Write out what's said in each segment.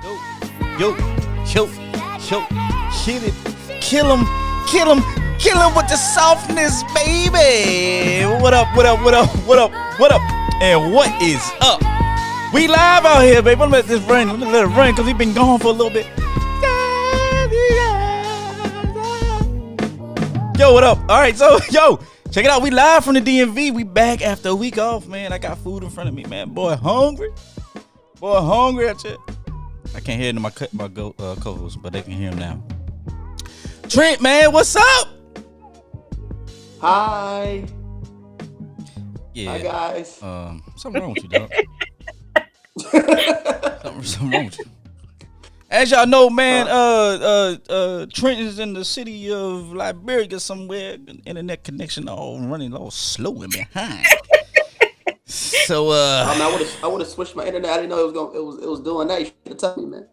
Yo, yo, hit it, kill him with the softness, baby. What up, and what is up? We live out here, baby. Let me let it rain, because he been gone for a little bit. Yo, what up? All right, so, yo, check it out. We live from the DMV. We back after a week off, man. I got food in front of me, man. Boy, hungry out here. I can't hear my co-host, but they can hear him now. Trent, man, what's up? Hi. Yeah. Hi, guys. Something wrong with you, dog. something wrong with you. As y'all know, man, Trent is in the city of Liberia somewhere. Internet connection all running all slow and behind. So I would have switched my internet. I didn't know it was doing that. You should have told me, man.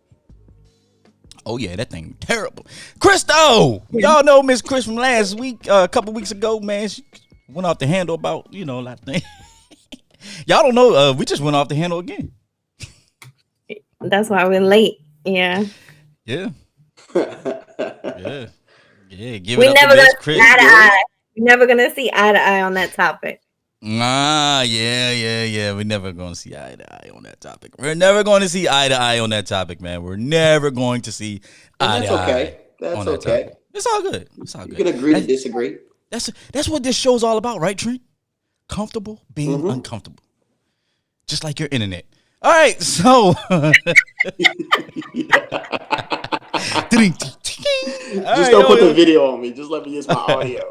Oh yeah, that thing terrible. Christo, y'all know Miss Chris from last week, a couple weeks ago, man. She went off the handle about a lot of things. Y'all don't know, we just went off the handle again. That's why we're late. Yeah. Yeah. Yeah. Give we it up never to gonna Miss see Chris. eye to eye. We're never gonna see eye to eye on that topic. Yeah. We're never going to see eye to eye on that topic. We're never going to see eye to eye on that topic, man. We're never going to see eye to eye. That's okay. It's all good. You can agree to disagree. That's what this show's all about, right, Trent? Comfortable being uncomfortable. Just like your internet. All right, so Just don't put the video on me. Just let me use my audio.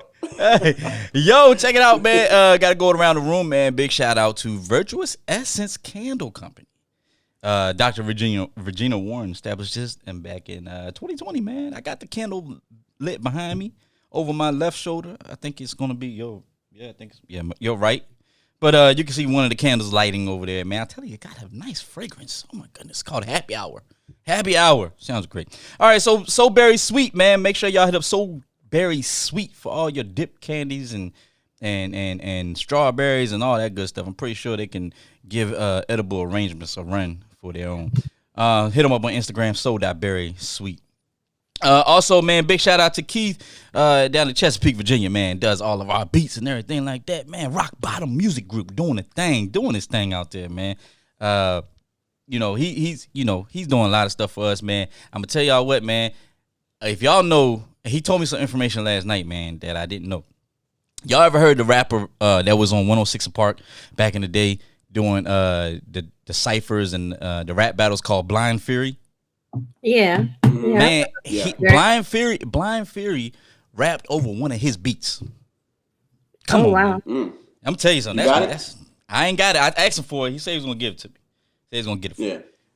Yo, check it out, man. Got to go around the room, man. Big shout out to Virtuous Essence Candle Company. Dr. Regina Warren established this back in 2020, man. I got the candle lit behind me over my left shoulder. I think it's going to be you're right. But you can see one of the candles lighting over there, man. I tell you, it got a nice fragrance. Oh, my goodness. It's called Happy Hour. Happy Hour. Sounds great. All right, So Berry Sweet, man. Make sure y'all hit up So Berry Sweet for all your dip candies and strawberries and all that good stuff. I'm pretty sure they can give edible arrangements a run for their own. Hit them up on Instagram, so.berrysweet. Also, man, big shout out to Keith down in Chesapeake, Virginia, man. Does all of our beats and everything like that, man. Rock Bottom Music Group doing his thing out there, man. He's doing a lot of stuff for us, man. I'm gonna tell y'all what, man. If y'all know, he told me some information last night, man, that I didn't know. Y'all ever heard the rapper that was on 106 & Park back in the day doing the ciphers and the rap battles called Blind Fury? Yeah. Man, Blind Fury rapped over one of his beats. Come on, wow. I'm gonna tell you something. I ain't got it. I asked him for it. He said he was gonna give it to me. He said he's gonna get it for me.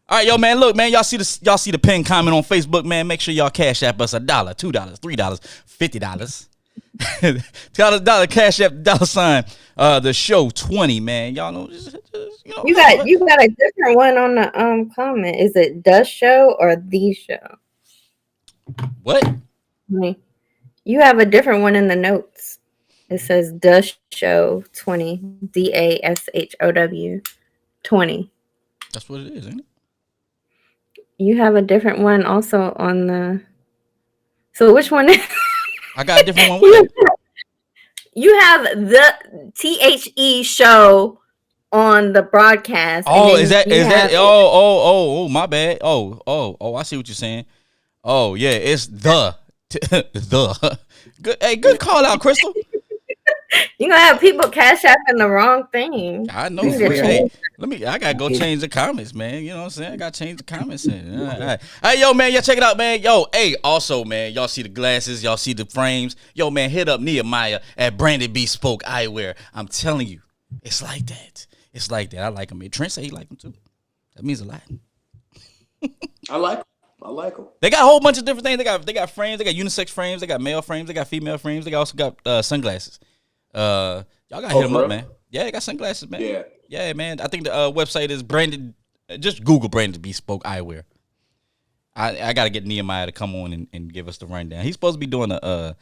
All right, yo, man. Look, man. Y'all see the pinned comment on Facebook, man. Make sure y'all cash app us $1, $2, $3, $50. $1 cash app $ the show 20, man. Y'all know, you got a different one on the comment. Is it the show or the show? What? You have a different one in the notes. It says the show 20, DASHOW 20. That's what it is, ain't it? You have a different one also on the. So which one is? I got a different one with it. You have the THE show on the broadcast. Oh, is that? Oh, my bad. Oh, I see what you're saying. Oh, yeah, it's the. Good. Hey, good call out, Crystal. You're gonna have people cash apping the wrong thing. I know. Hey, I gotta go change the comments, man. You know what I'm saying? I gotta change the comments. All right. Hey, yo, man, y'all check it out, man. Yo, hey, also, man, y'all see the glasses, y'all see the frames. Yo, man, hit up Nehemiah at Brandon Bespoke Eyewear. I'm telling you, it's like that. I like him. Trent say he like him too. That means a lot. I like them. They got a whole bunch of different things. They got frames. They got unisex frames. They got male frames. They got female frames. They also got sunglasses. Y'all gotta hit them up, man. Yeah, they got sunglasses, man. Yeah, man. I think the website is Brandon. Just Google Brandon Bespoke Eyewear. I gotta get Nehemiah to come on and give us the rundown. He's supposed to be doing a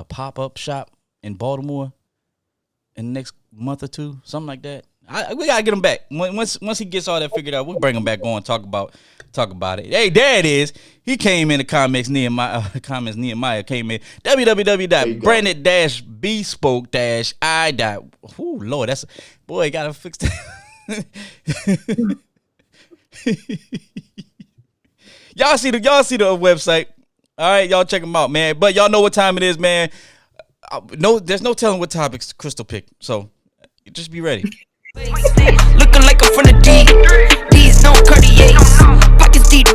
pop up shop in Baltimore in the next month or two, something like that. We gotta get him back. Once he gets all that figured out, we'll bring him back on. Talk about it. Hey, there it is. He came in the comments. Nehemiah came in. www.brandon-bespoke-i. Oh Lord, that's boy. Gotta fix that. Y'all see the website. All right, y'all check them out, man. But y'all know what time it is, man. No, there's no telling what topics Crystal picked. So just be ready. Looking like I'm from the deep. These no Cartiers. Pockets deep,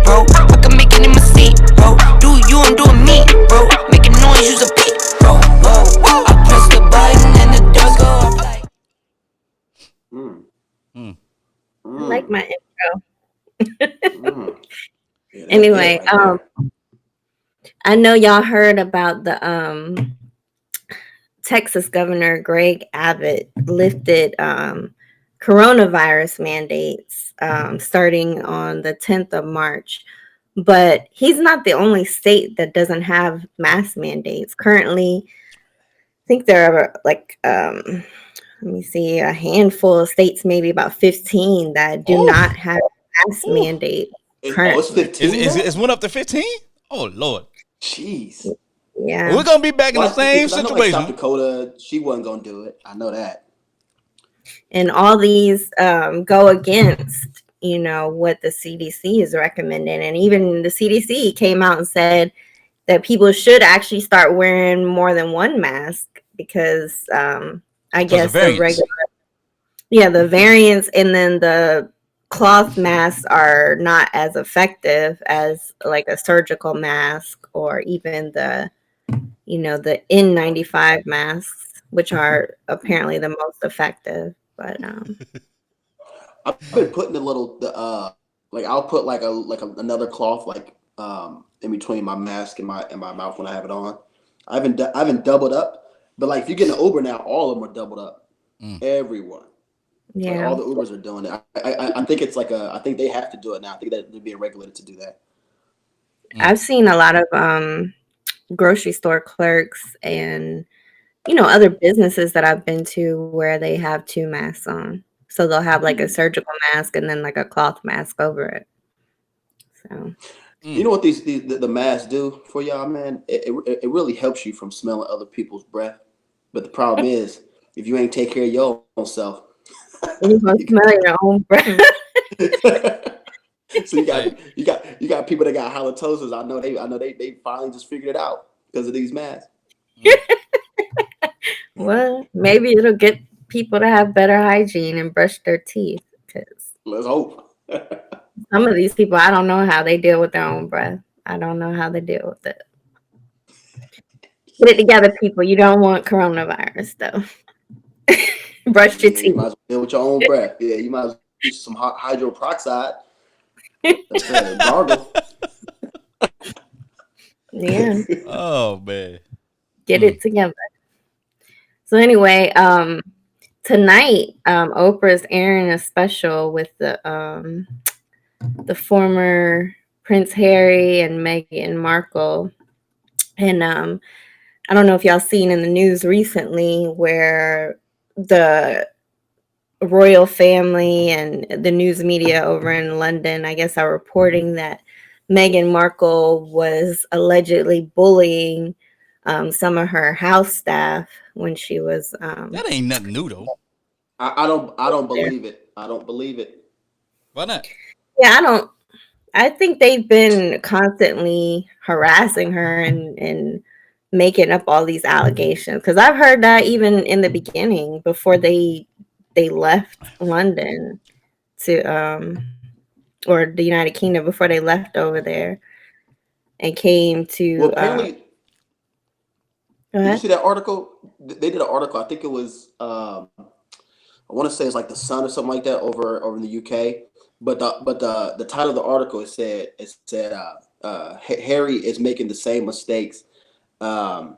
bro. I can make it in my seat, bro. Do you, I'm doing me, bro. Making noise, use a beat, bro. Whoa. I press the button and the doors go up like. I like my intro. Yeah, Anyway, right I know y'all heard about the Texas Governor Greg Abbott lifted coronavirus mandates starting on the 10th of March. But he's not the only state that doesn't have mask mandates. Currently, I think there are like, let me see, a handful of states, maybe about 15, that do not have mask mandate. It's 15. It's went up to 15? Oh Lord. Jeez. Yeah. We're gonna be back in the same I know, like, South situation. Dakota, she wasn't gonna do it. I know that. And all these go against, what the CDC is recommending. And even the CDC came out and said that people should actually start wearing more than one mask because I guess the variants and then the cloth masks are not as effective as like a surgical mask or even the N95 masks, which are apparently the most effective. But I've been putting I'll put like another cloth in between my mask and my mouth when I have it on. I haven't doubled up, but like if you get an Uber now, all of them are doubled up. Everyone. Yeah, like all the Ubers are doing it. I think it's I think they have to do it now. I think that they're being regulated to do that. I've seen a lot of grocery store clerks and other businesses that I've been to where they have two masks on. So they'll have like a surgical mask and then like a cloth mask over it. So you know what the masks do for y'all, man? It really helps you from smelling other people's breath. But the problem is if you ain't take care of your own self. You're gonna smell your own breath. So you got people that got halitosis. I know they finally just figured it out because of these masks. Well, maybe it'll get people to have better hygiene and brush their teeth. Because let's hope. Some of these people, I don't know how they deal with their own breath. I don't know how they deal with it. Get it together, people. You don't want coronavirus, though. Brush your teeth. You might as well deal with your own breath. Yeah, you might as well use some hydroperoxide. That's gargle. Yeah. Oh man. Get it together. So anyway, tonight, Oprah's airing a special with the former Prince Harry and Meghan Markle. And I don't know if y'all seen in the news recently where the royal family and the news media over in London, I guess, are reporting that Meghan Markle was allegedly bullying some of her house staff when she was. That ain't nothing new though. I don't believe it. I don't believe it. Why not? Yeah, I think they've been constantly harassing her and making up all these allegations. Because I've heard that even in the beginning, before they left London to or the United Kingdom, before they left over there and came to. Well, apparently, did you see that article? They did an article. I think it was. I want to say it's like the Sun or something like that over in the UK. But the title of the article said Harry is making the same mistakes. Harry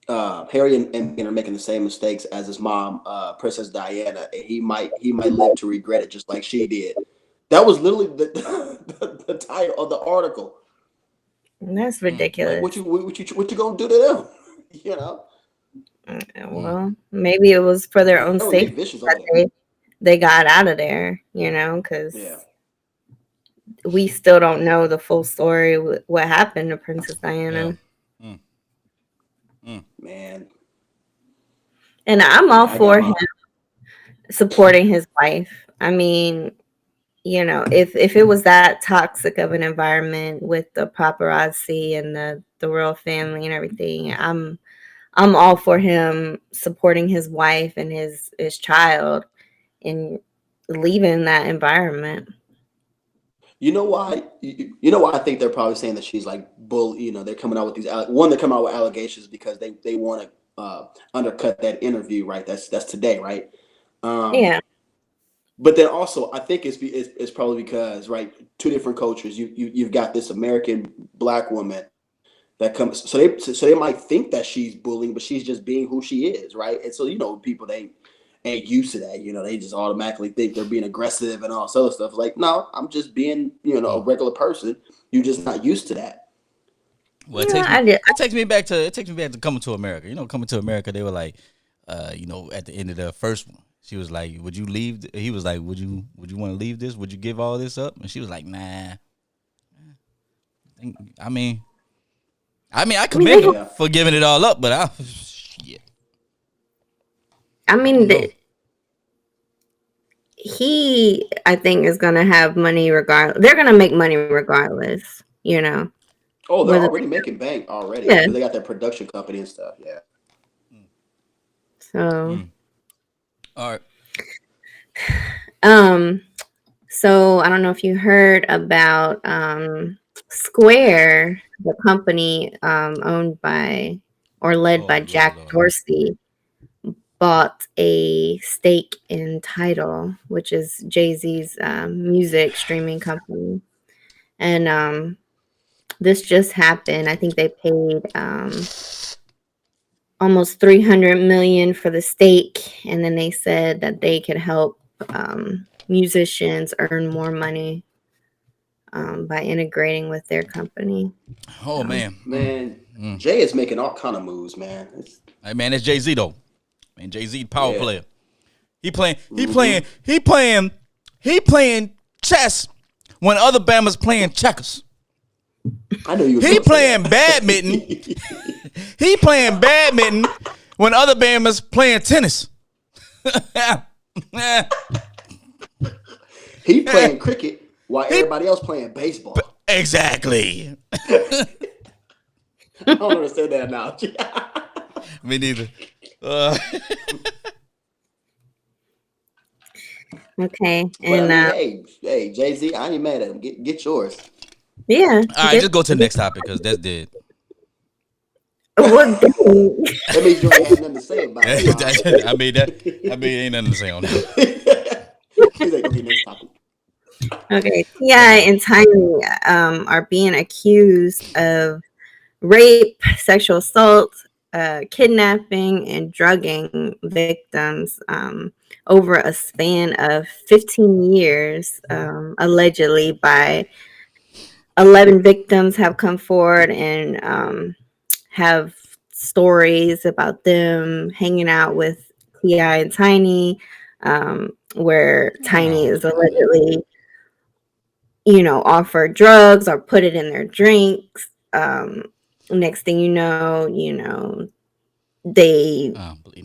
and Meghan are making the same mistakes as his mom, Princess Diana, and he might live to regret it just like she did. That was literally the title of the article. That's ridiculous. Like, what you gonna do to them? You know. Well, maybe it was for their own safety. they got out of there, you know, because Yeah. we still don't know the full story, what happened to Princess Diana. Yeah. Man. And I'm all I for got him my supporting his wife. I mean, you know, if it was that toxic of an environment with the paparazzi and the royal family and everything, I'm all for him supporting his wife and his child in leaving that environment. You know why? You know why I think they're probably saying that she's like bull. You know, they're coming out with these. They're coming out with allegations because they want to undercut that interview, right? That's today, right? Um, Yeah. but then also, I think it's probably because, right, two different cultures. You've got this American black woman that comes, so they might think that she's bullying, but she's just being who she is, right? And so, you know, people, they ain't used to that. You know, they just automatically think they're being aggressive and all this other stuff. Like, no, I'm just being, you know, a regular person. You're just not used to that. Well, it takes me back to Coming to America. You know, Coming to America, they were like, you know, at the end of the first one, she was like, "Would you leave?" He was like, "Would you want to leave this? Would you give all this up?" And she was like, "Nah." I mean, I commend her for giving it all up, but shit. I mean, he, I think, is gonna have money regardless. They're gonna make money regardless, you know. Oh, they're already making bank already. Yeah. They got their production company and stuff. Yeah. So. All right. So I don't know if you heard about Square, the company owned by or led by Jack Dorsey, bought a stake in Tidal, which is Jay-Z's music streaming company. And this just happened. I think they paid almost $300 million for the stake, and then they said that they could help musicians earn more money by integrating with their company. Oh man, Jay is making all kind of moves, man. Hey man, that's Jay-Z though. Man, Jay-Z power player. He playing chess when other Bama's playing checkers. I know you. He playing badminton. He playing badminton when other Bama's playing tennis. He playing cricket while everybody else playing baseball. Exactly. I don't understand that analogy. Me neither. Okay, and hey, Jay-Z, I ain't mad at him. Get yours. Yeah. All right, just go to the next topic because that's dead. What? That means you ain't had nothing to say about it. I mean, ain't nothing to say on that. He's like, okay, next topic. Okay, T.I. and Tiny are being accused of rape, sexual assault, kidnapping, and drugging victims over a span of 15 years, allegedly. By 11 victims have come forward and have stories about them hanging out with T.I. and Tiny, where Tiny is allegedly, you know, offered drugs or put it in their drinks. Next thing you know, they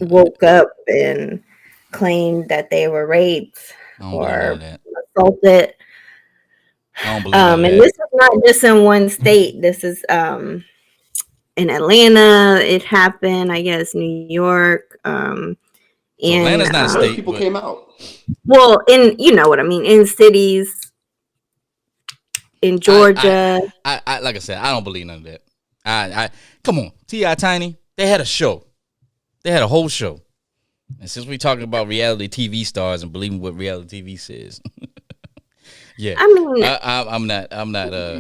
woke up and claimed that they were raped or assaulted. And this is not just in one state. This is in Atlanta. It happened, I guess, New York. And Atlanta's not a state. People came out. Well, you know what I mean, in cities, in Georgia. I like I said, I don't believe none of that. I come on, T.I. Tiny. They had a show. They had a whole show. And since we're talking about reality TV stars and believing what reality TV says, yeah. I mean, I'm not.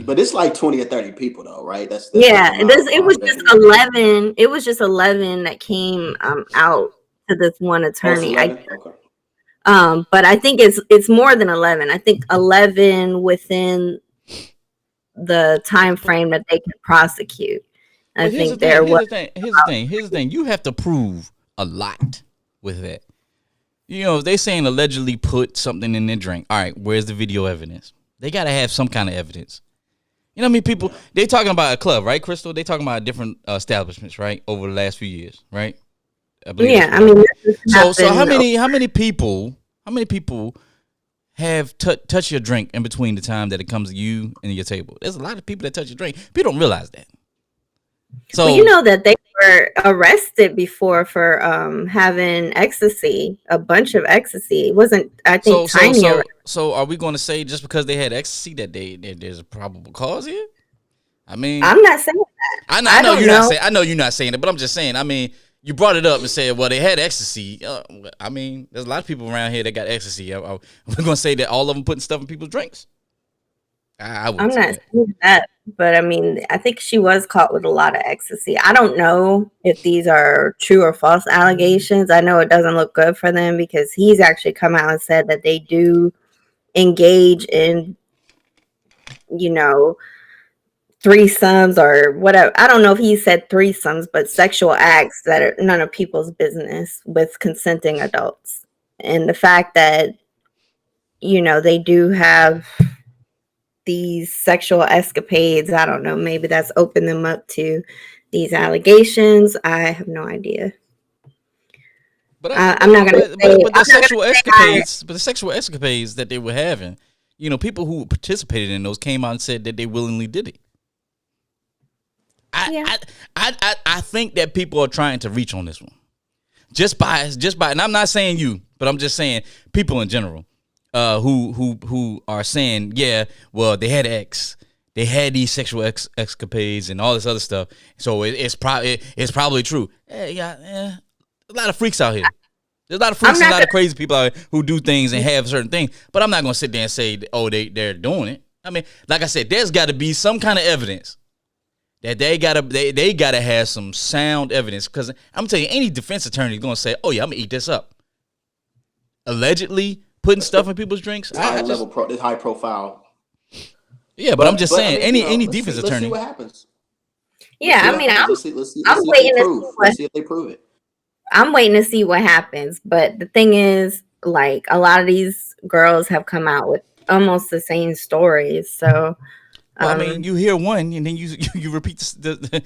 But it's like 20 or 30 people though, right? That's yeah. It was just 11. It was just 11 that came out to this one attorney. Okay. But I think it's more than 11. I think 11 within the time frame that they can prosecute. Here's the thing. You have to prove a lot with that. you know, if they saying allegedly put something in their drink, all right, where's the video evidence? They got to have some kind of evidence. You know what I mean? People, they talking about a club, right, Crystal? They talking about different establishments, right, over the last few years, right? I believe Yeah, I mean, so how many people have touched your drink in between the time that it comes to you and your table? There's a lot of people that touch your drink. People don't realize that. So well, you know that they were arrested before for having ecstasy, a bunch of ecstasy. It wasn't, I think, tiny. So are we going to say just because they had ecstasy that there's a probable cause here? I mean, I'm not saying that. I know you're not saying. I know you're not saying it, but I'm just saying. I mean, you brought it up and said, well, they had ecstasy. I mean, there's a lot of people around here that got ecstasy. We're going to say that all of them putting stuff in people's drinks. I'm not saying that, but I mean, I think she was caught with a lot of ecstasy. I don't know if these are true or false allegations. I know it doesn't look good for them because he's actually come out and said that they do engage in, you know, threesomes or whatever. I don't know if he said threesomes, but sexual acts that are none of people's business with consenting adults. And the fact that, you know, they do have these sexual escapades, I don't know, maybe that's opened them up to these allegations. I have no idea. But I'm not gonna say. But the sexual escapades that they were having, you know, people who participated in those came out and said that they willingly did it. I think that people are trying to reach on this one, just by, and I'm not saying you, but I'm just saying people in general. Who are saying, yeah, well, they had they had these sexual escapades and all this other stuff, so it's probably true. A lot of freaks out here. There's a lot of freaks and a lot of crazy people out here who do things and have certain things. But I'm not gonna sit there and say, oh, they're doing it. I mean, like I said, there's got to be some kind of evidence that they gotta have some sound evidence. Because I'm gonna tell you, any defense attorney is gonna say, oh yeah, I'm gonna eat this up. Allegedly putting stuff in people's drinks. It's high profile. Yeah, but I'm just saying, I mean, any defense attorney. Let's see what happens. Yeah, I mean, I'm waiting to see if they prove it. I'm waiting to see what happens. But the thing is, like, a lot of these girls have come out with almost the same stories. So, Well, I mean, you hear one and then you repeat the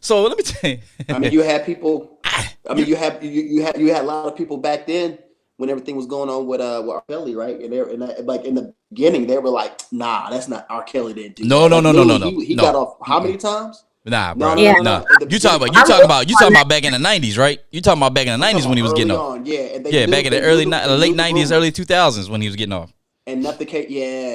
So let me tell you. I mean, you had people. I mean, you had a lot of people back then when everything was going on with R. Kelly, right? And like in the beginning, they were like, "Nah, that's not R. Kelly didn't do." No. He got off how many times? Nah, bro. No. You talking about back in the 90s, right? You talking about back in the 90s when he was getting off? Back in the late 90s, early 2000s when he was getting off. And nothing came,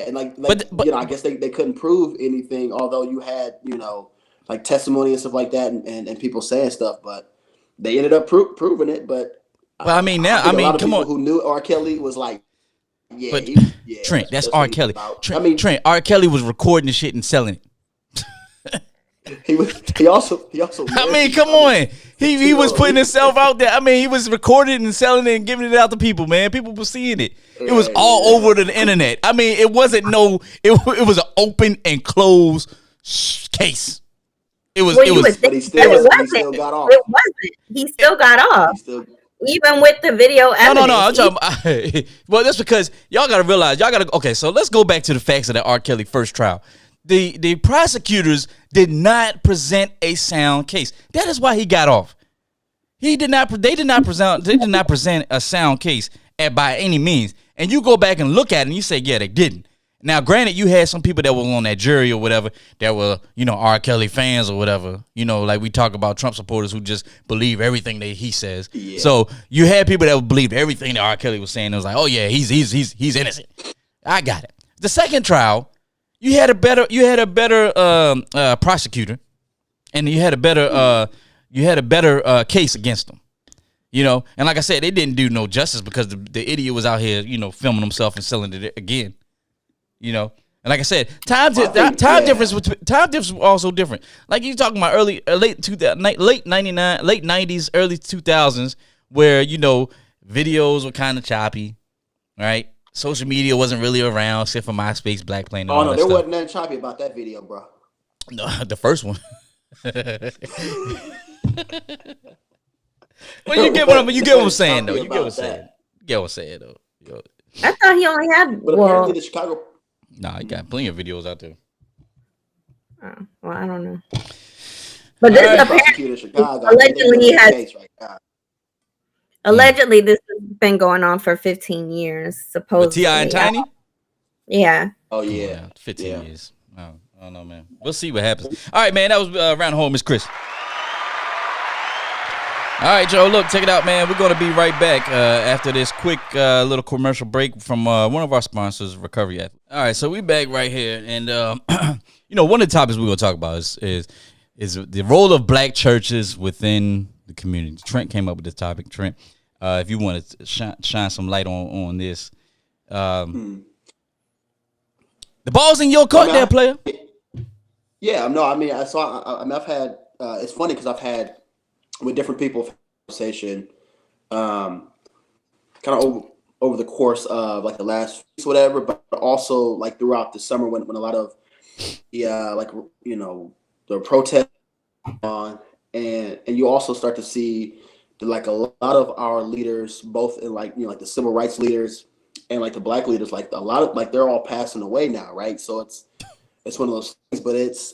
and like but you know, I guess they couldn't prove anything, although you had, you know, like testimony and stuff like that, and people saying stuff, but they ended up proving it. But I mean, now, I mean, come on, who knew R. Kelly was like, Trent, that's R. Kelly. Trent, R. Kelly was recording the shit and selling it. He also. I mean, come on. He was putting himself out there. I mean, he was recording and selling it and giving it out to people, man. People were seeing it. It was all over the internet. I mean, it wasn't it was an open and closed case. It was. But he still got off. It wasn't. He still got off. Even with the video evidence. No. I'm talking, well, that's because y'all got to realize. Okay, so let's go back to the facts of the R. Kelly first trial. The prosecutors did not present a sound case. That is why he got off. They did not present a sound case by any means. And you go back and look at it and you say, yeah, they didn't. Now, granted, you had some people that were on that jury or whatever that were, you know, R. Kelly fans or whatever. You know, like we talk about Trump supporters who just believe everything that he says. Yeah. So you had people that believed everything that R. Kelly was saying. It was like, oh yeah, he's innocent. I got it. The second trial, you had a better prosecutor, and you had a better case against them. You know, and like I said, they didn't do no justice because the idiot was out here, you know, filming himself and selling it again. You know, and like I said, time difference was also different. Like you talking about late 99, late 90s, early 2000s, where, you know, videos were kind of choppy, right? Social media wasn't really around except for MySpace, Black Planet. Oh no, there wasn't nothing choppy about that video, bro. No, the first one. Well, you get what I'm saying, though. You get what I'm saying. Get what I'm saying though. Yo, I thought he only had. But Well, apparently the Chicago. nah, he got plenty of videos out there. I don't know. But this All right. apparently, Prosecutor in Chicago. allegedly he has. Case right now. Allegedly, this has been going on for 15 years. But Supposedly, T.I. and Tiny? Yeah. Oh Come on yeah. now, 15 Yeah. years. I don't know, man. We'll see what happens. All right, man. That was Round the Horn, Miss Chris. All right, Joe. Look, check it out, man. We're going to be right back after this quick little commercial break from one of our sponsors, Recovery Athlete. All right, so we back right here, and one of the topics we're going to talk about is the role of black churches within the community. Trent came up with this topic. Trent, if you want to shine some light on this, the ball's in your court, there, player. Yeah, no, I mean, I've had. It's funny because I've had with different people conversation, kind of over the course of like the last weeks, whatever, but also like throughout the summer when a lot of the protests on, and you also start to see like a lot of our leaders, both in like the civil rights leaders and like the black leaders, like a lot of like they're all passing away now, right? So it's one of those things, but it's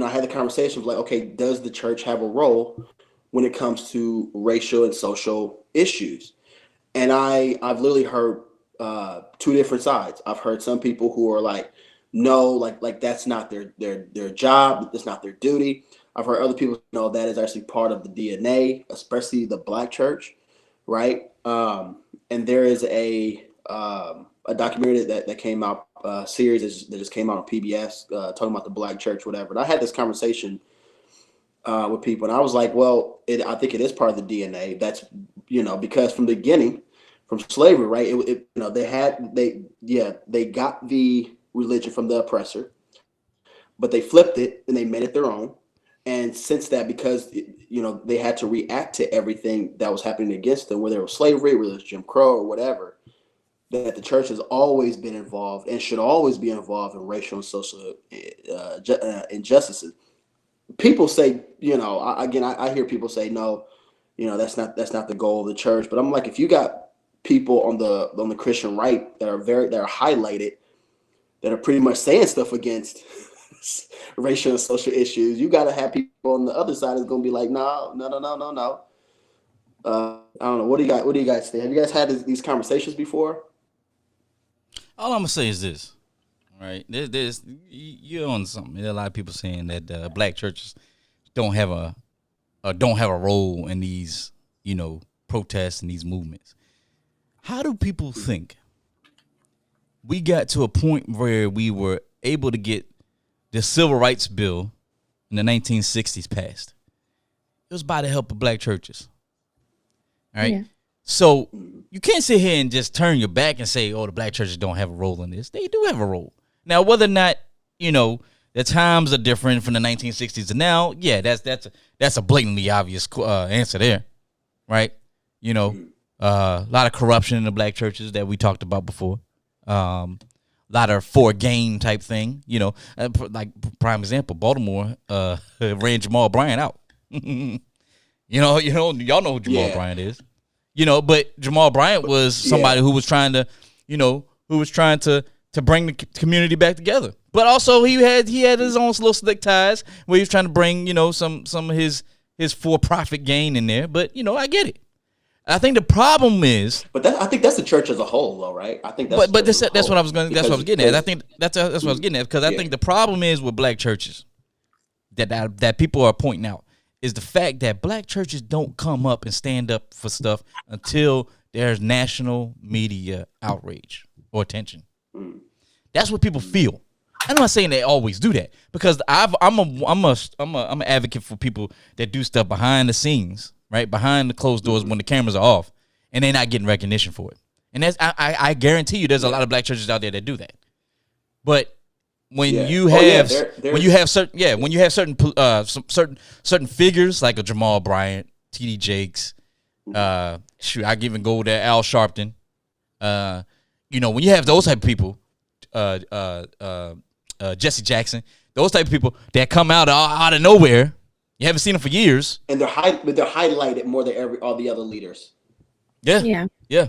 I had the conversation of like, okay, does the church have a role when it comes to racial and social issues? And I've literally heard two different sides. I've heard some people who are like, no, like that's not their job, that's not their duty. I've heard other people know that is actually part of the DNA, especially the black church, right? And there is a documentary that came out, series that just came out on PBS, talking about the black church, whatever. And I had this conversation with people, and I was like, well, I think it is part of the DNA. That's because from the beginning, from slavery, right? They got the religion from the oppressor, but they flipped it and they made it their own. And since that, because they had to react to everything that was happening against them, whether it was slavery, whether it was Jim Crow or whatever, that the church has always been involved and should always be involved in racial and social injustices. People say, I hear people say, no, that's not the goal of the church. But I'm like, if you got people on the Christian right that are highlighted, that are pretty much saying stuff against racial and social issues, you got to have people on the other side that's going to be like, no. I don't know. What do you guys think? Have you guys had these conversations before? All I'm gonna say is this, right? There's you're on something. There are a lot of people saying that black churches don't have a role in these, protests and these movements. How do people think we got to a point where we were able to get the Civil Rights Bill in the 1960s passed? It was by the help of black churches. All right. Yeah. So you can't sit here and just turn your back and say, oh, the black churches don't have a role in this. They do have a role. Now, whether or not, the times are different from the 1960s to now, yeah, that's a blatantly obvious answer there, right? A lot of corruption in the black churches that we talked about before. A lot of for gain type thing, like prime example, Baltimore ran Jamal Bryant out. Y'all know who Jamal Bryant is. But Jamal Bryant was somebody who was trying to, to bring the community back together. But also he had his own little slick ties where he was trying to bring, some of his for-profit gain in there. But, I get it. I think the problem is, but I think that's the church as a whole, though, right? I think that's that's what I was getting at. I think that's what I was getting at, because I think the problem is with black churches that people are pointing out is the fact that black churches don't come up and stand up for stuff until there's national media outrage or attention. That's what people feel. I'm not saying they always do that, because I'm an advocate for people that do stuff behind the scenes, right, behind the closed doors when the cameras are off, and they're not getting recognition for it. And that's I guarantee you, there's a lot of black churches out there that do that. But when you have certain figures like a Jamal Bryant, T.D. Jakes, I can even go there, Al Sharpton. When you have those type of people, Jesse Jackson, those type of people that come out of nowhere, you haven't seen them for years, and they're highlighted more than all the other leaders. Yeah. Yeah. Yeah.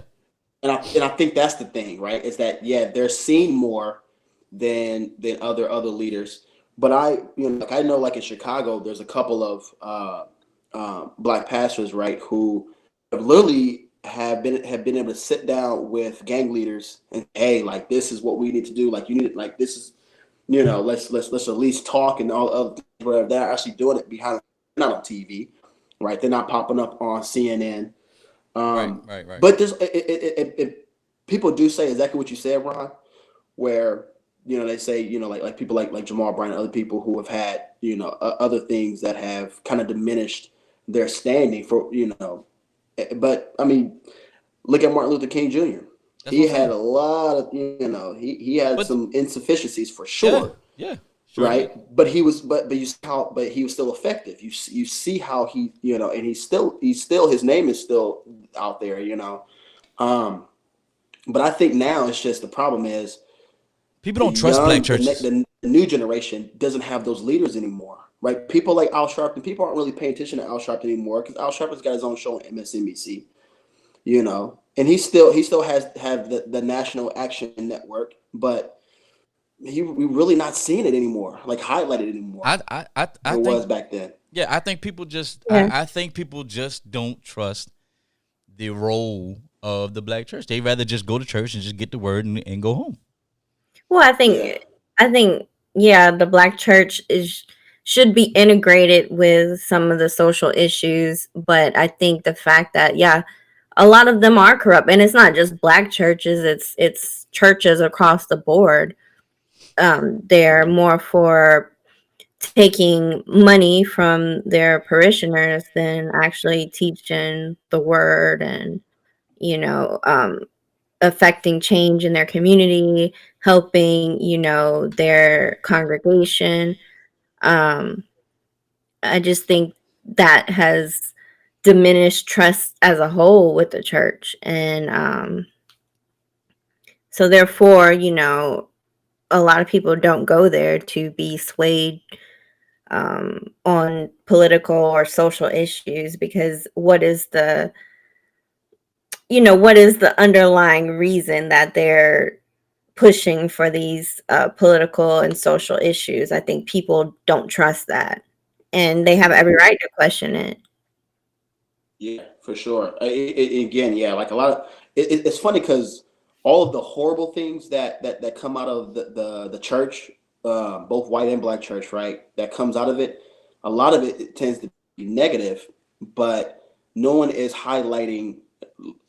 And I think that's the thing, right? Is that they're seen more than other leaders. But like I know, like in Chicago, there's a couple of black pastors, right, who have literally have been able to sit down with gang leaders and, hey, like, this is what we need to do. Like, you need, like, this is, let's at least talk, and all of where they're actually doing it behind, not on TV, right? They're not popping up on CNN. Right. But people do say exactly what you said, Ron, where they say, like people like Jamal Bryant and other people who have had other things that have kind of diminished their standing for but I mean, look at Martin Luther King Jr. That's He what I'm had saying. a lot of he had But some insufficiencies for yeah, sure, yeah, sure did. right? But he was but he was still effective. You see how he and he's still his name is still out there, um but I think now it's just the problem is People the don't trust black young, churches. the new generation doesn't have those leaders anymore, right? People like Al Sharpton, people aren't really paying attention to Al Sharpton anymore because Al Sharpton's got his own show on MSNBC, and he still has have the National Action Network, but we really not seeing it anymore, like highlighted anymore. I It think was back then. yeah, I think people just Yeah. I think people just don't trust the role of the black church. They rather just go to church and just get the word and go home. Well, Yeah, I think, yeah, the black church should be integrated with some of the social issues, but I think the fact that, yeah, a lot of them are corrupt, and it's not just black churches; it's churches across the board. They're more for taking money from their parishioners than actually teaching the word and you know um, affecting change in their community, helping, their congregation. Um, I just think that has diminished trust as a whole with the church. And so, therefore, a lot of people don't go there to be swayed on political or social issues because what is the underlying reason that they're pushing for these political and social issues? I think people don't trust that, and they have every right to question it. yeah, for sure. Again, yeah, like a lot of it's funny because all of the horrible things that come out of the church, both white and black church, right? That comes out of it. A lot of it tends to be negative, but no one is highlighting,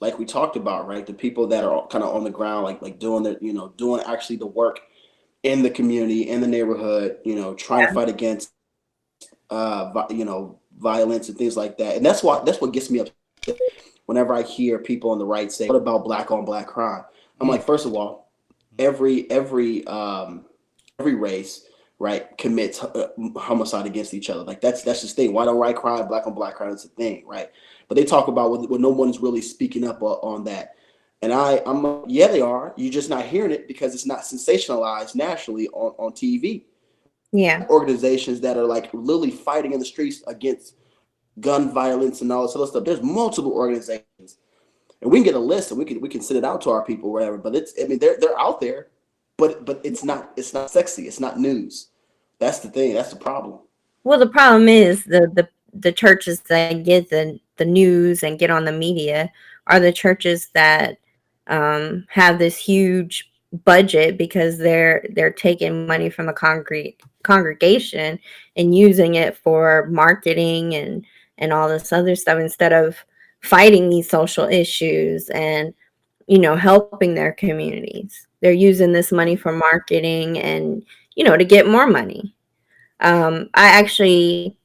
like we talked about, right? The people that are kind of on the ground, like doing doing actually the work in the community, in the neighborhood, trying to fight against violence and things like that. And that's what gets me upset whenever I hear people on the right say, "What about black on black crime?" I'm Mm. like, first of all, every race, right, commits homicide against each other. Like that's just thing. White on white crime, black on black crime is a thing, right? But they talk about when no one's really speaking up on that. And I'm yeah, they are. You're just not hearing it because it's not sensationalized nationally on TV. Yeah. Organizations that are like literally fighting in the streets against gun violence and all this other stuff. There's multiple organizations, and we can get a list and we can send it out to our people, whatever. But they're out there, but it's not sexy. It's not news. That's the thing. That's the problem. Well, the problem is the churches that get the news and get on the media are the churches that have this huge budget because they're taking money from the congregation and using it for marketing and all this other stuff instead of fighting these social issues and helping their communities. They're using this money for marketing and to get more money. I actually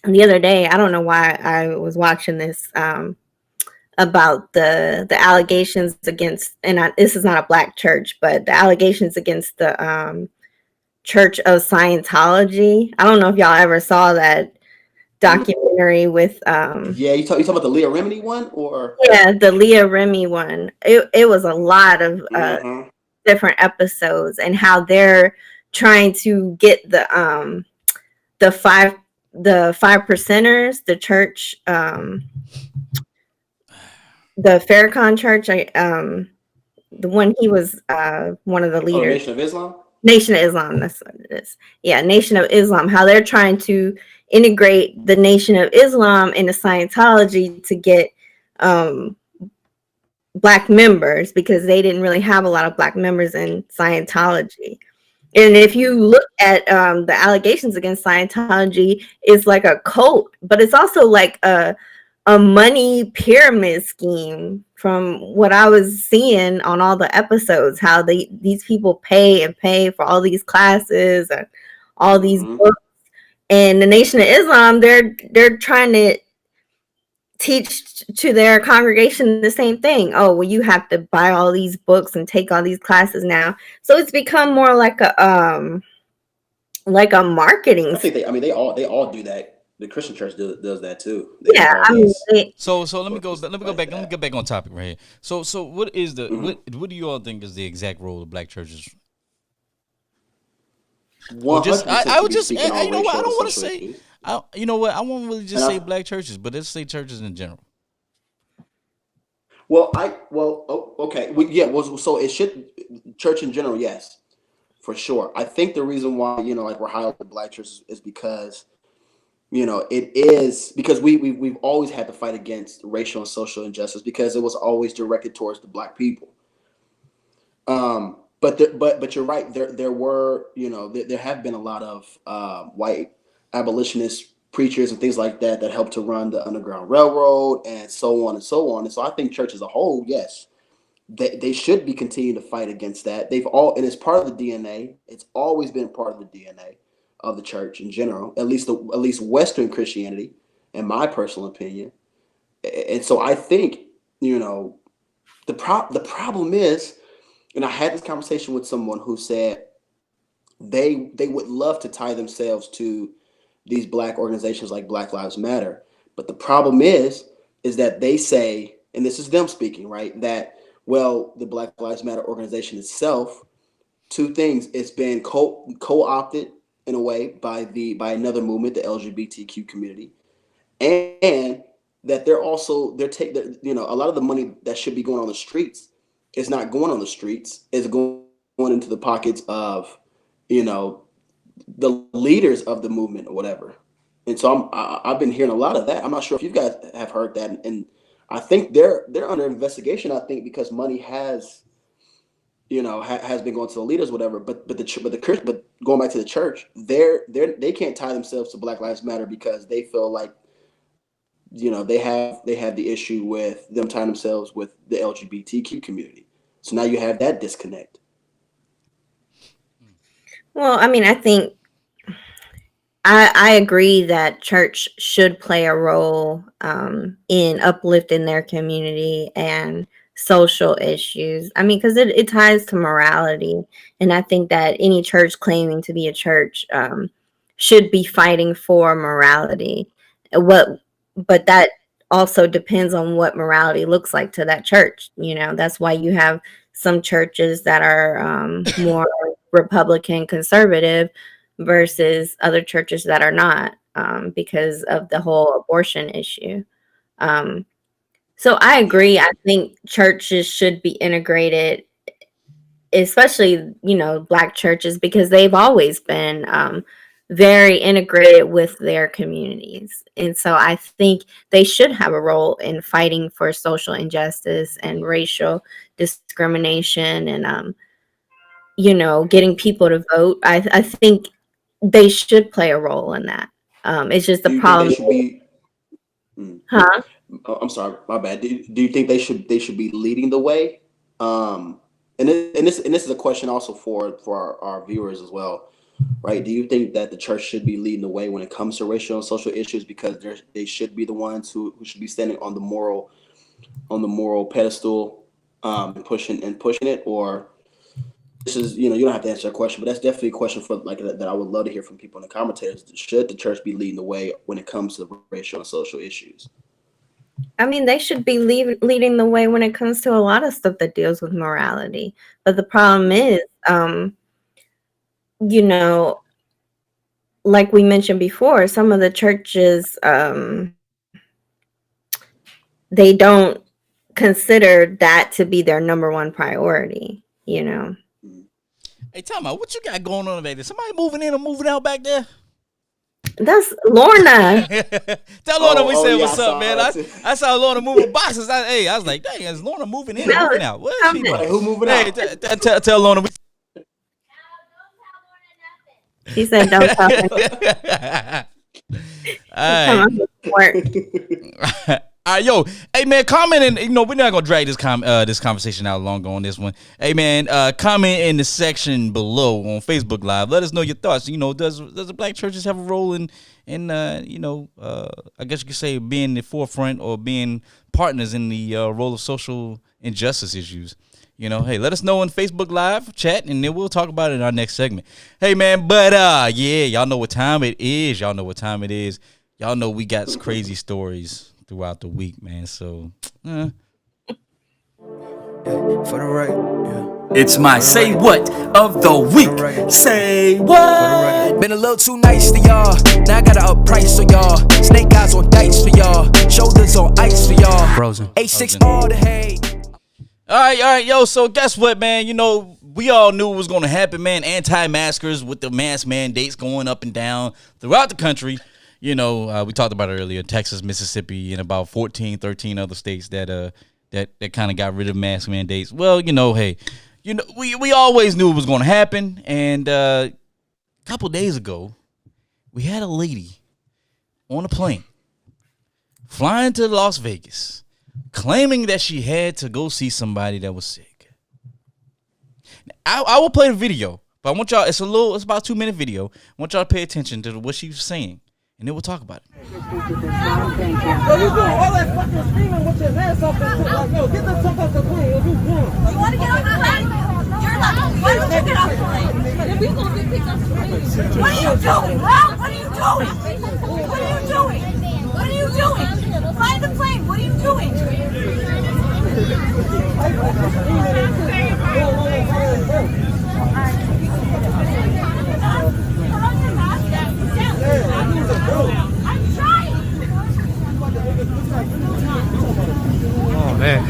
the other day, I don't know why I was watching this about the allegations against, and this is not a black church, but the allegations against the Church of Scientology. I don't know if y'all ever saw that documentary with Yeah, you talk about the Leah Remini one, or yeah, the Leah Remy one. It was a lot of Mhm. different episodes and how they're trying to get the five the 5%ers, the church the Farrakhan Church, the one he was one of the Oh, the leaders. Nation of Islam. Nation of Islam, that's what it is. Yeah, Nation of Islam, how they're trying to integrate the Nation of Islam into Scientology to get um, Black members, because they didn't really have a lot of Black members in Scientology. And if you look at the allegations against Scientology, it's like a cult, but it's also like a money pyramid scheme from what I was seeing on all the episodes, how these people pay for all these classes and all these Mm-hmm. books. And the Nation of Islam, they're trying to teach to their congregation the same thing. Oh, well, you have to buy all these books and take all these classes now. So it's become more like a marketing. I think they. I mean, they all do that. The Christian church does that too. They Yeah, have all I mean, these So let me books go. and Let me stuff go like back. Let me that. get back on topic right here. So what is the Mhm. what do you all think is the exact role of Black churches? Or just 100% I to would be just speaking on you know what, I racial and don't want to social say. issues. You know what, I won't really just And say I, Black churches, but let's say churches in general. okay. Well, yeah. Well, so it should church in general, yes, for sure. I think the reason why like we're highlighting Black churches is because it is because we've always had to fight against racial and social injustice because it was always directed towards the Black people. But you're right. There were there have been a lot of white abolitionist preachers and things like that that helped to run the Underground Railroad and so on and so on. And so I think church as a whole, yes, they should be continuing to fight against that. And it's part of the DNA. It's always been part of the DNA of the church in general, at least Western Christianity, in my personal opinion. And so I think you know the problem is, and I had this conversation with someone who said they would love to tie themselves to these Black organizations like Black Lives Matter, but the problem is that they say, and this is them speaking, right, that well, the Black Lives Matter organization itself, two things: it's been co-opted in a way by another movement, the LGBTQ community, and that a lot of the money that should be going on the streets is not going on the streets, is going into the pockets of you know the leaders of the movement or whatever. And so I've been hearing a lot of that. I'm not sure if you guys have heard that, and I think they're under investigation. I think because money has been going to the leaders, whatever. But going back to the church, they can't tie themselves to Black Lives Matter because they feel like they have the issue with them tying themselves with the LGBTQ community. So now you have that disconnect. well, I mean, I think I agree that church should play a role in uplifting their community and social issues. I mean, because it ties to morality. And I think that any church claiming to be a church should be fighting for morality. But that also depends on what morality looks like to that church. That's why you have some churches that are more Republican conservative versus other churches that are not, because of the whole abortion issue. Um, so I agree. I think churches should be integrated, especially, Black churches, because they've always been very integrated with their communities. And so I think they should have a role in fighting for social injustice and racial discrimination and, getting people to vote. I think they should play a role in that. It's just the Do you think they problem. should be? mm, Huh? I'm sorry, my bad. Do you think they should be leading the way? And this is a question also for our viewers as well, right? Do you think that the church should be leading the way when it comes to racial and social issues because they should be the ones who should be standing on the moral pedestal, and pushing it, or this is you don't have to answer that question, but that's definitely a question for like that I would love to hear from people in the commentators. Should the church be leading the way when it comes to racial and social issues? I mean, they should be leading the way when it comes to a lot of stuff that deals with morality. But the problem is, you know, like we mentioned before, some of the churches, they don't consider that to be their number one priority, you know. Hey, tell me, what you got going on back there? Somebody moving in or moving out back there? That's Lorna. Tell Lorna we said yeah, what's up, man. I saw Lorna moving boxes. I was like, dang, is Lorna moving in or No, moving out? What is she coming. doing? Who moving Hey, out? tell Lorna we She said, "Don't tell her." All right. Work. All right, yo, hey man, comment and we're not gonna drag this this conversation out longer on this one. Hey man, comment in the section below on Facebook Live. Let us know your thoughts. Does the black churches have a role in I guess you could say being the forefront or being partners in the role of social injustice issues? Hey, let us know on Facebook Live chat, and then we'll talk about it in our next segment. Hey man, but yeah, y'all know what time it is. Y'all know we got crazy stories throughout the week, man. So, for the right, yeah. It's my say what of the week. Say what? Been a little too nice to y'all. Now I gotta up price for y'all. Snake eyes on dice for y'all. Shoulders on ice for y'all. Frozen. A6 all the hate. All right, yo. So guess what, man? We all knew it was going to happen, man. Anti-maskers with the mask mandates going up and down throughout the country. We talked about it earlier, Texas, Mississippi, and about 14, 13 other states that kind of got rid of mask mandates. Well, hey, we always knew it was going to happen. And a couple days ago, we had a lady on a plane flying to Las Vegas, claiming that she had to go see somebody that was sick. Now, I will play the video, but I want y'all. It's about a 2-minute video. I want y'all to pay attention to what she was saying. And then we'll talk about it. So you doing all that fucking screaming with your hands up and shit like, yo, get the fuck off the plane. What you doing? You want to get off the plane? You're lucky. Why don't you get off the plane? Then we gonna get picked up the plane. What are you doing, bro? What are you doing? What are you doing? What are you doing? Fly the plane. What are you doing? I'm trying. Oh man.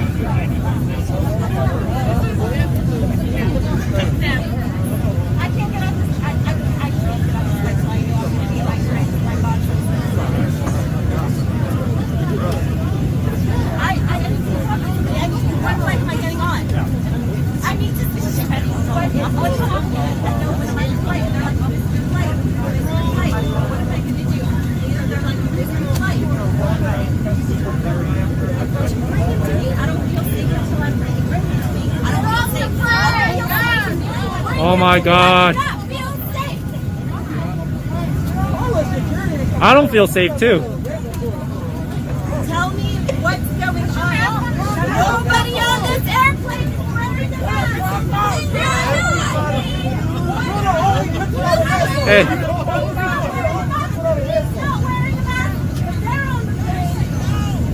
I can't get out this. I can't get out this. That's why you have to be like crazy. My God. What flight am I getting on? I mean, just this shit. What's wrong? I know when I'm flight. They're like, oh, this is your flight. This is your flight. What am I going to do? They're like, this is your flight. Bring it to me. I don't feel safe until I'm ready. Bring it to me. I don't feel safe. Oh my God. I don't feel safe. I don't feel safe too. Tell me what's going on. Nobody on this airplane is wearing a mask. Hey. He's not wearing a mask. They're on the plane.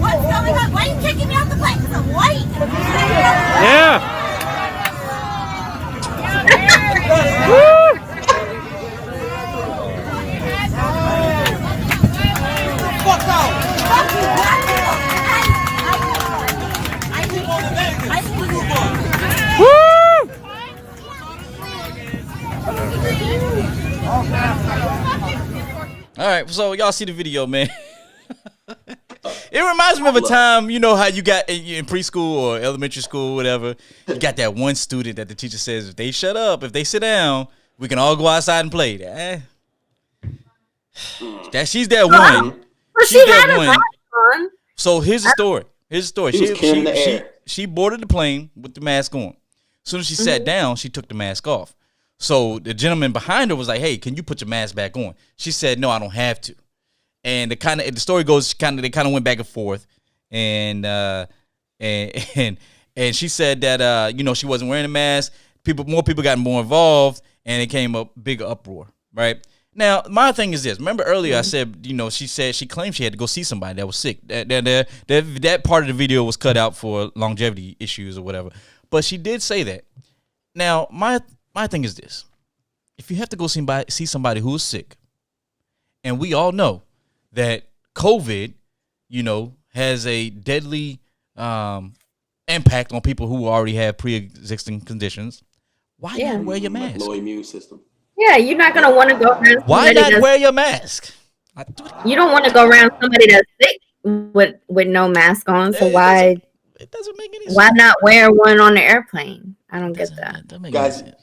What's going on? Why are you kicking me off the plane? Because I'm white. Yeah. Fuck out. Fuck you, black people. I think All right, so y'all see the video, man. It reminds me of a time, how you got in preschool or elementary school, whatever. You got that one student that the teacher says, if they shut up, if they sit down, we can all go outside and play. She's that one. But she She's had that a one. mask on. So here's the story. He was carrying the air. She boarded the plane with the mask on. As soon as she sat down, she took the mask off. So the gentleman behind her was like, "Hey, can you put your mask back on?" She said, "No, I don't have to." And the story goes, they kind of went back and forth, and she said that she wasn't wearing a mask. More people got more involved, and it came a big uproar. Right now, my thing is this. Remember earlier I said, she claimed she had to go see somebody that was sick. That part of the video was cut out for longevity issues or whatever. But she did say that. Now, my thing is this. If you have to go see somebody who is sick, and we all know that COVID, has a deadly impact on people who already have pre-existing conditions, why Yeah. not wear your Like mask? low immune system. Yeah, you're not gonna want to go around Why somebody not that's, wear your mask? you don't want to go around somebody that's sick with no mask on. So It doesn't make any why sense. not wear one on the airplane? I don't get that. That doesn't make any Guys, sense.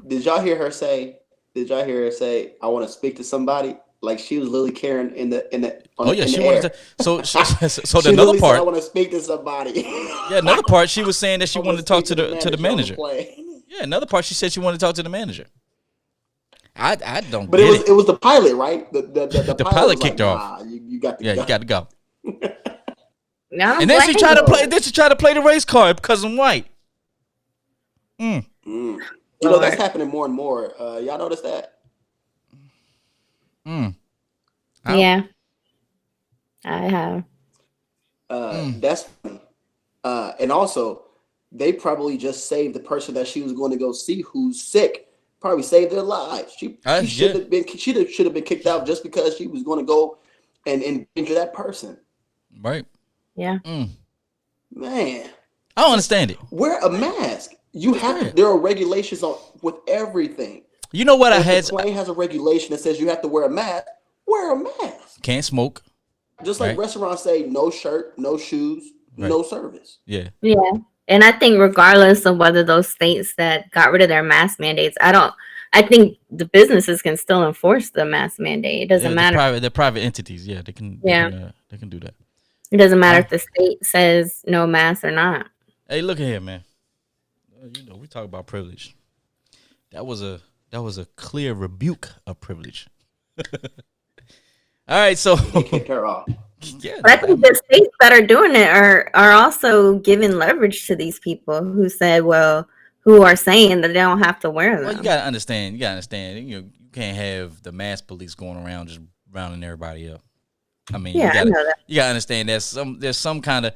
did y'all hear her say? Did y'all hear her say, "I want to speak to somebody"? Like she was literally Karen in the on, Oh yeah, in she the wanted air. to. So She the another literally said, "I part. want to speak to somebody." Yeah, another part. She was saying that she I wanted wanna to talk speak to the on manager. plane. Yeah, another part. She said she wanted to talk to the manager. I don't But get it was the pilot, right? The The pilot pilot was kicked her like, off. "Nah, you got to Yeah, go." you got to go. No, And then she tried to her. play. Then she tried to play the race card because I'm white. You know that's happening more and more. Y'all notice that? Yeah, I have. That's funny. And also, they probably just saved the person that she was going to go see who's sick. Probably saved their lives. She should have been. Should have been kicked out just because she was going to go and injure that person. Right. Yeah. Man, I don't understand it. wear a mask. You have to. There are regulations on with everything. You know what I If had? the plane has a regulation that says you have to wear a mask. Wear a mask. Can't smoke. Just like Right. restaurants say, no shirt, no shoes, Right. no service. Yeah. Yeah. And I think regardless of whether those states that got rid of their mask mandates, I think the businesses can still enforce the mask mandate. It doesn't matter. They're private entities. Yeah, they can. Yeah. They can do that. It doesn't matter if the state says no mask or not. Hey, look at here, man. You know, we talk about privilege. That was a clear rebuke of privilege. All right, so They kicked her off. yeah, But I think the states that are doing it are also giving leverage to these people who said, well, who are saying that they don't have to wear them. well, you gotta understand. You can't have the mass police going around just rounding everybody up. I mean, Yeah, I know that. you gotta understand there's some kind of,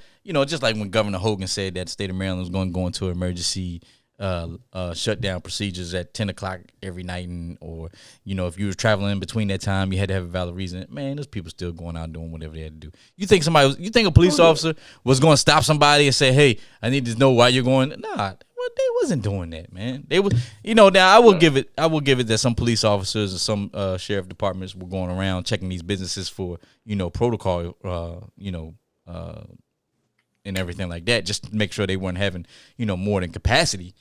just like when Governor Hogan said that the state of Maryland was going to go into emergency shutdown procedures at 10 o'clock every night, or if you were traveling in between that time, you had to have a valid reason. Man, those people still going out doing whatever they had to do. You think a police officer was going to stop somebody and say, "Hey, I need to know why you're going"? Nah, they wasn't doing that, man. They was, now I will give it that some police officers or some sheriff departments were going around checking these businesses for protocol, and everything like that, just to make sure they weren't having more than capacity.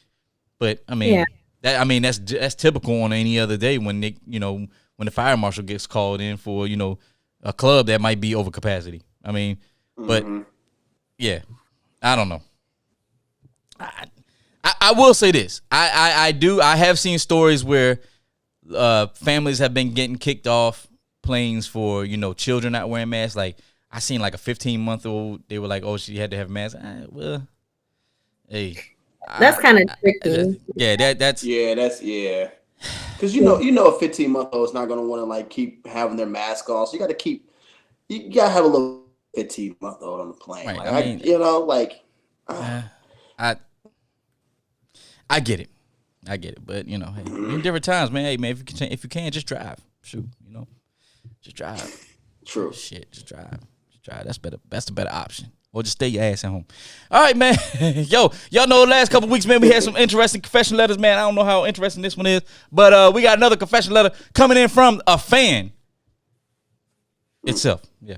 But I mean, that's typical on any other day when they, when the fire marshal gets called in for a club that might be over capacity. I mean, but yeah, I don't know. I will say this. I have seen stories where families have been getting kicked off planes for children not wearing masks. Like I seen like a 15-month-old. They were like, "Oh, she had to have a mask." Well, hey. That's kind of tricky. That's because a 15-month-old is not going to want to like keep having their mask on, so you got to have a little 15-month-old on the plane. Right, I get it, but hey, in different times, man. Hey, man, if you can, just drive. Shoot, just drive. True. Shit, just drive. That's better. That's the better option. Or just stay your ass at home. All right, man. Yo, y'all know the last couple weeks, man, we had some interesting confession letters, man. I don't know how interesting this one is, but we got another confession letter coming in from a fan itself. Yeah.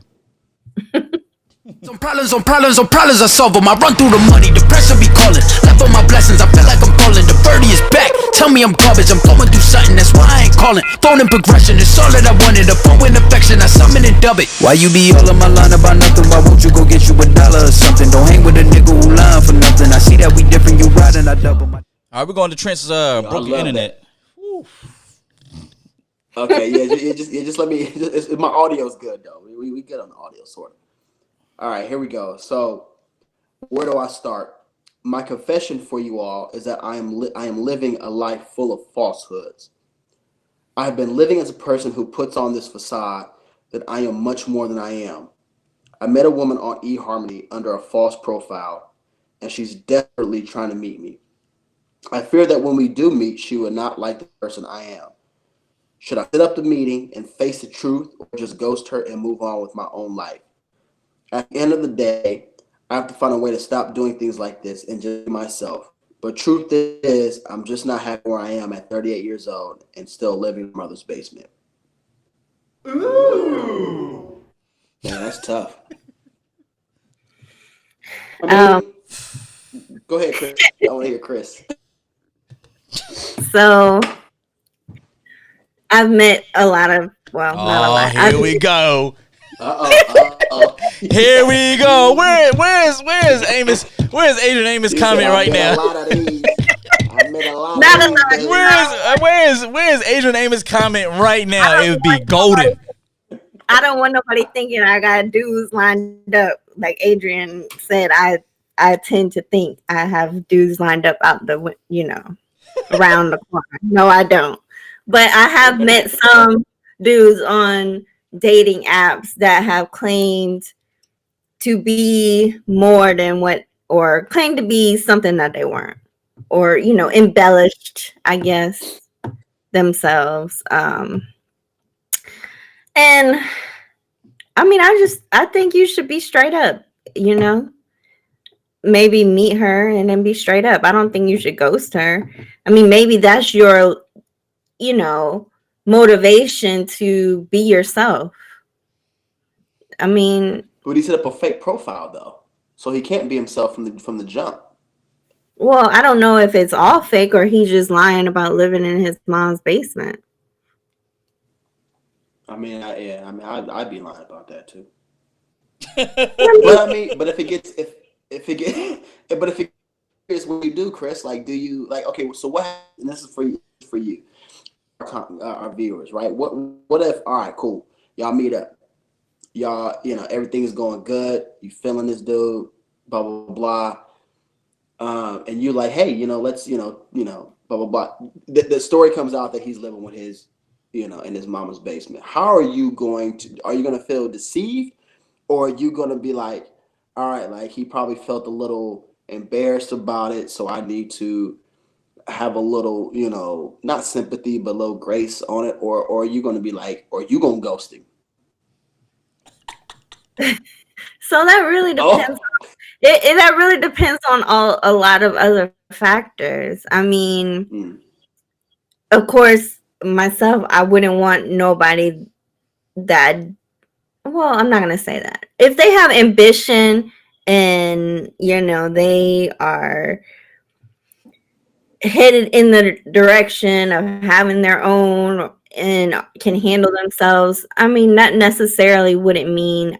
Some problems I solve them. I run through the money, the pressure be calling. Left on my blessings, I feel like I'm falling. The birdie is back, tell me I'm garbage. I'm going through something, that's why I ain't calling. Phone and progression, it's all that I wanted. A phone with affection, I summon and dub it. Why you be all on my line about nothing? Why won't you go get you $1 or something? Don't hang with a nigga who lying for nothing. I see that we different, you riding, I double my. All right, we're going to Trent's broke your internet. Okay, just let me. My audio's good though. We good on the audio, sort of. All right, here we go. So, where do I start? My confession for you all is that I am living a life full of falsehoods. I have been living as a person who puts on this facade that I am much more than I am. I met a woman on eHarmony under a false profile, and she's desperately trying to meet me. I fear that when we do meet, she will not like the person I am. Should I set up the meeting and face the truth, or just ghost her and move on with my own life? At the end of the day, I have to find a way to stop doing things like this and just be myself. But truth is, I'm just not happy where I am at 38 years old and still living in my mother's basement. Ooh. Man, that's tough. I mean, go ahead, Chris. I want to hear Chris. So I've met a lot of, well, not a lot. Here we go. Uh-oh. Here we go. Where's Amos? Where's Adrian Amos' comment right now? I met a lot Not of a these, lot. baby. Where's Adrian Amos' comment right now? It would be golden. I don't want nobody thinking I got dudes lined up. Like Adrian said, I tend to think I have dudes lined up out the, around the corner. No, I don't. But I have met some dudes on dating apps that have claimed to be more than what, or claim to be something that they weren't, or embellished, I guess, themselves. And I mean, I think you should be straight up, maybe meet her and then be straight up. I don't think you should ghost her. I mean, maybe that's your, motivation to be yourself. I mean, but he set up a fake profile though, so he can't be himself from the jump. Well, I don't know if it's all fake or he's just lying about living in his mom's basement. I mean, I'd be lying about that too. But if it gets what you do, Chris, like, do you like? Okay, so what? And this is for you, our viewers, right? What if? All right, cool. Y'all meet up. Y'all, everything is going good. You feeling this dude? Blah blah blah. And you're like, hey, let's, blah blah blah. The story comes out that he's living with his, in his mama's basement. How are you going to feel deceived, or are you going to be like, all right, like he probably felt a little embarrassed about it, so I need to have a little, not sympathy, but a little grace on it, or are you going to be like, or you going to ghost him? So that really depends. That really depends on a lot of other factors. I mean, of course, myself, I wouldn't want nobody that, well, I'm not going to say that. If they have ambition and, they are headed in the direction of having their own and can handle themselves, I mean, that necessarily wouldn't mean,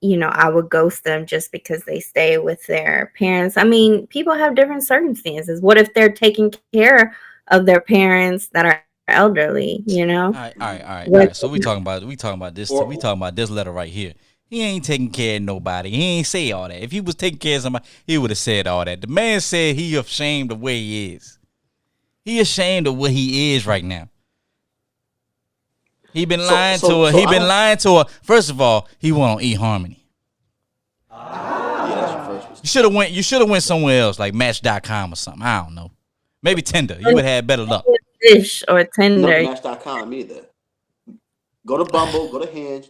I would ghost them just because they stay with their parents. I mean, people have different circumstances. What if they're taking care of their parents that are elderly, All right. So we talking about this. We talking about this letter right here. He ain't taking care of nobody. He ain't say all that. If he was taking care of somebody, he would have said all that. The man said he ashamed of where he is. He ashamed of what he is right now. He been lying to her. He been lying to her. First of all, he went on eHarmony. Yeah, that's your first mistake. You should have went somewhere else, like Match.com or something. I don't know. Maybe Tinder. You would have had better luck. Fish or Tinder. No Match.com either. Go to Bumble. Go to Hinge.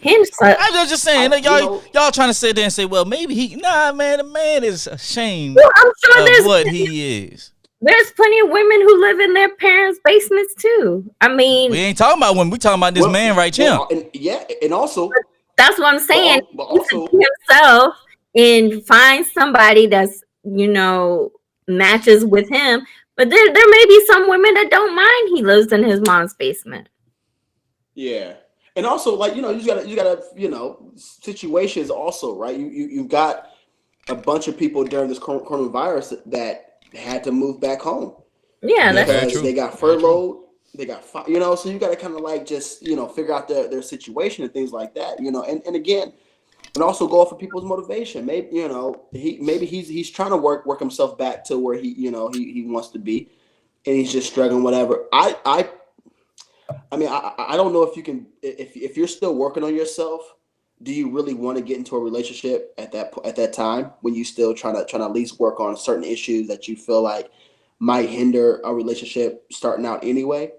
Hinge. I'm just saying, y'all trying to sit there and say, well, maybe the man is ashamed I'm sure of what he is. There's plenty of women who live in their parents' basements too. I mean, we ain't talking about women. We talking about this man right here. And also, that's what I'm saying. But also, he himself and find somebody that's matches with him. But there may be some women that don't mind he lives in his mom's basement. Yeah, and also like you gotta situations also, right? You've got a bunch of people during this coronavirus that had to move back home. Yeah, that's true. They got furloughed, they got so you got to kind of like just figure out their situation and things like that, and again, and also go off of people's motivation. Maybe he's trying to work himself back to where he wants to be, and he's just struggling whatever. I mean I don't know if you can, if you're still working on yourself, do you really want to get into a relationship at that time when you still trying to at least work on certain issues that you feel like might hinder a relationship starting out anyway?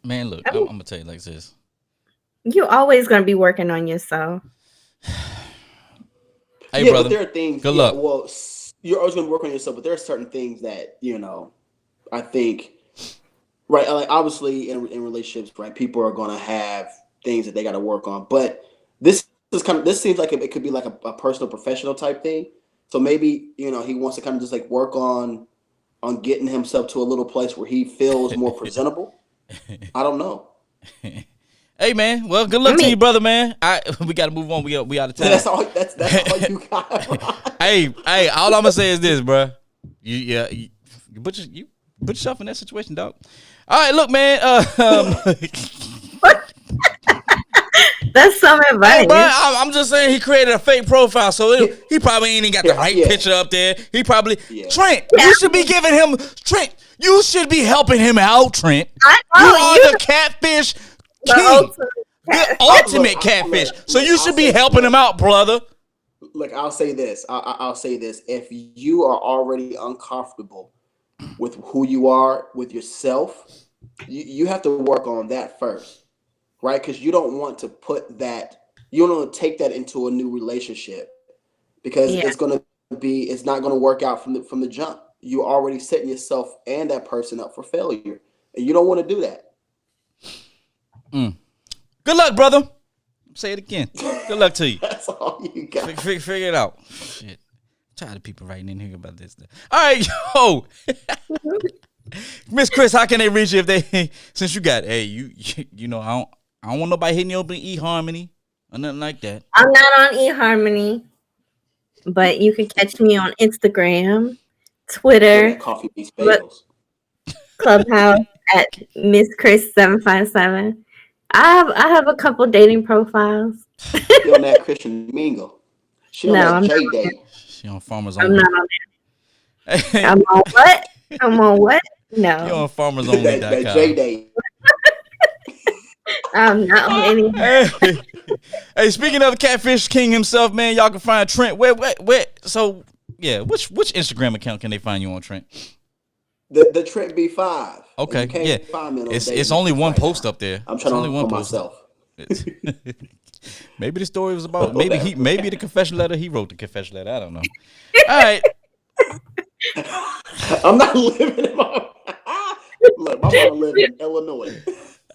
Man, look, I'm gonna tell you like this. You always gonna be working on yourself. Hey, yeah, brother. but there are things. Good yeah, luck. Well, you're always going to work on yourself, but there are certain things that I think, right? Like obviously in relationships, right? People are going to have things that they got to work on, but this this seems like it could be like a personal, professional type thing. So maybe he wants to kind of just like work on getting himself to a little place where he feels more presentable. I don't know. Hey, man. Well, good luck to you, brother, man. We got to move on. We out of time. That's all. That's all you got. Hey, all I'm gonna say is this, bro. You put yourself in that situation, dog. All right, look, man. That's some advice. Hey, bro, I'm just saying he created a fake profile, so he probably ain't even got the right picture up there. He probably Trent. You should be giving him Trent. You should be helping him out, Trent. I You know, are the catfish king, the ultimate catfish. So you should be helping him out, brother. Look, I'll say this. I'll say this. If you are already uncomfortable with who you are with yourself, you have to work on that first, right? Because you don't want to you don't want to take that into a new relationship because it's not going to work out from the jump. You're already setting yourself and that person up for failure, and you don't want to do that. Good luck, brother. Say it again. Good luck to you. That's all you got. Figure it out. Shit. I'm tired of people writing in here about this stuff. All right, yo. Miss Chris, how can they reach you if they since you got you know I don't want nobody hitting you up in eHarmony or nothing like that. I'm not on eHarmony, but you can catch me on Instagram, Twitter, Coffee Beats Bagels. Clubhouse at Miss Chris 757. I have a couple dating profiles. She on that Christian Mingle. She on that J Day. She on Farmers I'm Only. not on there. I'm on what? I'm on what? No. You on FarmersOnly.com. that J Day. I'm not on any. Hey, speaking of Catfish King himself, man, y'all can find Trent. Where? So, yeah, which Instagram account can they find you on, Trent? The Trent B5. Okay, You can't yeah. find me on It's dating only one right post now. up there. I'm It's trying only to one for post. myself. Maybe the story was about maybe the confession letter. He wrote the confession letter. I don't know. All right. I'm not living in my look. My mama live in Illinois.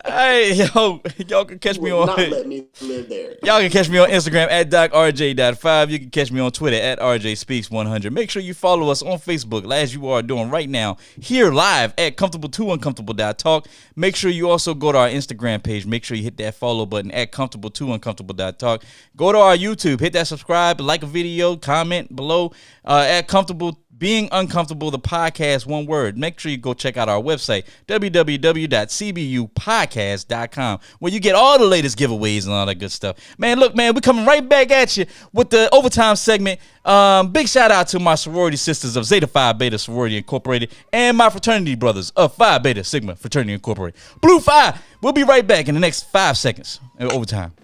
Hey, y'all can catch me Will on. not let me live there. Y'all can catch me on Instagram at DocRJ.5. You can catch me on Twitter at RJSpeaks100. Make sure you follow us on Facebook, as you are doing right now, here live at Comfortable2Uncomfortable.talk. Make sure you also go to our Instagram page. Make sure you hit that follow button at Comfortable2Uncomfortable.talk. Go to our YouTube. Hit that subscribe, like a video, comment below at Comfortable Being Uncomfortable, the podcast, one word. Make sure you go check out our website, www.cbupodcast.com, where you get all the latest giveaways and all that good stuff. Man, look, man, we're coming right back at you with the overtime segment. Big shout out to my sorority sisters of Zeta Phi Beta Sorority Incorporated and my fraternity brothers of Phi Beta Sigma Fraternity Incorporated. Blue Phi. We'll be right back in the next 5 seconds. Overtime.